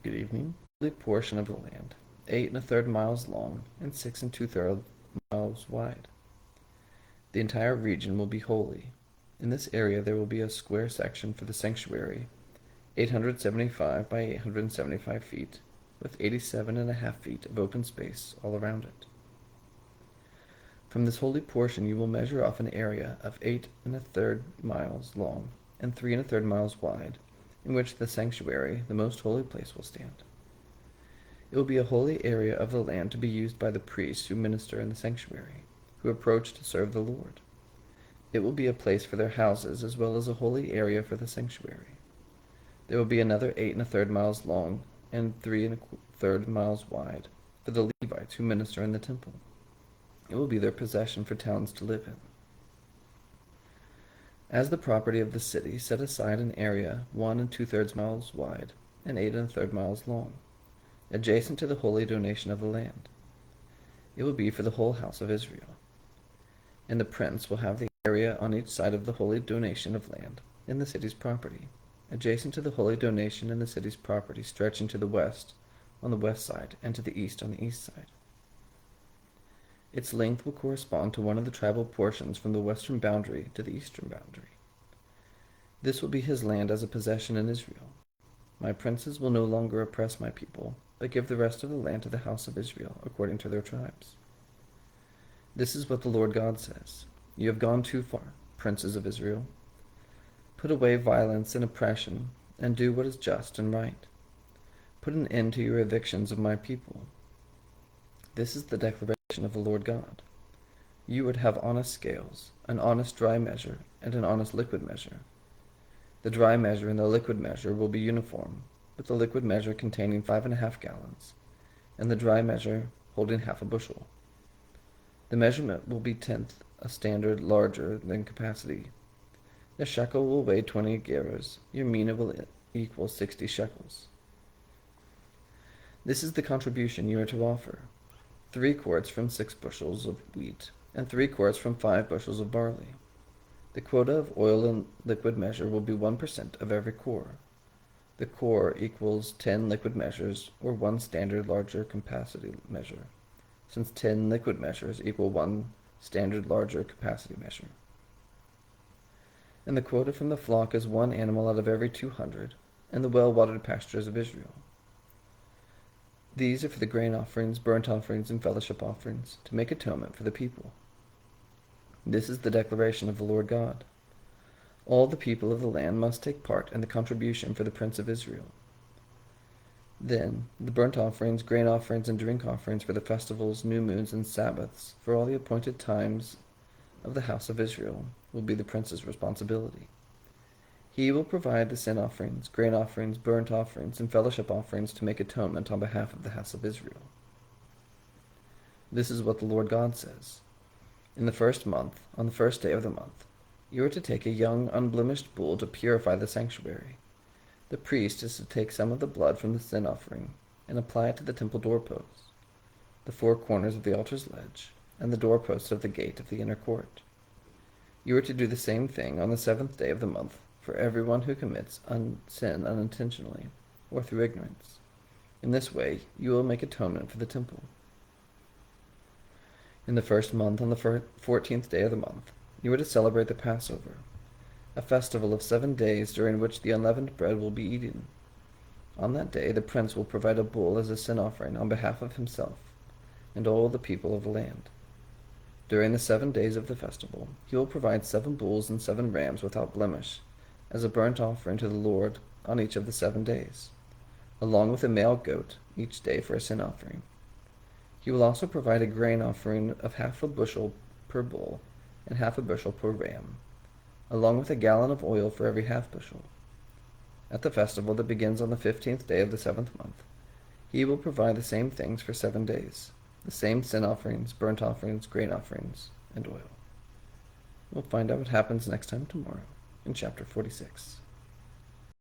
Good evening. The portion of the land, 8 1/3 miles long and 6 2/3 miles wide. The entire region will be holy. In this area there will be a square section for the sanctuary, 875 by 875 feet, with 87.5 feet of open space all around it. From this holy portion you will measure off an area of 8 1/3 miles long and 3 1/3 miles wide, in which the sanctuary, the most holy place, will stand. It will be a holy area of the land to be used by the priests who minister in the sanctuary, who approach to serve the Lord. It will be a place for their houses as well as a holy area for the sanctuary. There will be another 8 1/3 miles long and 3 1/3 miles wide for the Levites who minister in the temple. It will be their possession for towns to live in. As the property of the city, set aside an area 1 2/3 miles wide and 8 1/3 miles long, adjacent to the holy donation of the land. It will be for the whole house of Israel. And the prince will have the area on each side of the holy donation of land in the city's property, adjacent to the holy donation in the city's property, stretching to the west on the west side and to the east on the east side. Its length will correspond to one of the tribal portions from the western boundary to the eastern boundary. This will be his land as a possession in Israel. My princes will no longer oppress my people, but give the rest of the land to the house of Israel according to their tribes. This is what the Lord God says. You have gone too far, princes of Israel. Put away violence and oppression, and do what is just and right. Put an end to your evictions of my people. This is the declaration of the Lord God. You would have honest scales, an honest dry measure, and an honest liquid measure. The dry measure and the liquid measure will be uniform, with the liquid measure containing 5.5 gallons, and the dry measure holding half a bushel. The measurement will be tenth a standard larger than capacity. The shekel will weigh 20 gerahs. Your mina will equal 60 shekels. This is the contribution you are to offer: 3 quarts from 6 bushels of wheat, and 3 quarts from 5 bushels of barley. The quota of oil and liquid measure will be 1% of every core. The core equals 10 liquid measures, or 1 standard larger capacity measure, since 10 liquid measures equal 1 standard larger capacity measure. And the quota from the flock is 1 animal out of every 200, and the well-watered pastures of Israel. These are for the grain offerings, burnt offerings, and fellowship offerings, to make atonement for the people. This is the declaration of the Lord God. All the people of the land must take part in the contribution for the prince of Israel. Then the burnt offerings, grain offerings, and drink offerings for the festivals, new moons, and Sabbaths, for all the appointed times of the house of Israel, will be the prince's responsibility. He will provide the sin offerings, grain offerings, burnt offerings, and fellowship offerings to make atonement on behalf of the house of Israel. This is what the Lord God says. In the first month, on the first day of the month, you are to take a young, unblemished bull to purify the sanctuary. The priest is to take some of the blood from the sin offering and apply it to the temple doorposts, the 4 corners of the altar's ledge, and the doorposts of the gate of the inner court. You are to do the same thing on the 7th day of the month for everyone who commits sin unintentionally or through ignorance. In this way you will make atonement for the temple. In the first month, on the 14th day of the month, you are to celebrate the Passover, a festival of 7 days during which the unleavened bread will be eaten. On that day the prince will provide a bull as a sin offering on behalf of himself and all the people of the land. During the 7 days of the festival he will provide 7 bulls and 7 rams without blemish, as a burnt offering to the Lord on each of the 7 days, along with a male goat each day for a sin offering. He will also provide a grain offering of half a bushel per bull and half a bushel per ram, along with a gallon of oil for every half bushel. At the festival that begins on the 15th day of the 7th month, he will provide the same things for 7 days, the same sin offerings, burnt offerings, grain offerings, and oil. We'll find out what happens next time tomorrow in chapter 46.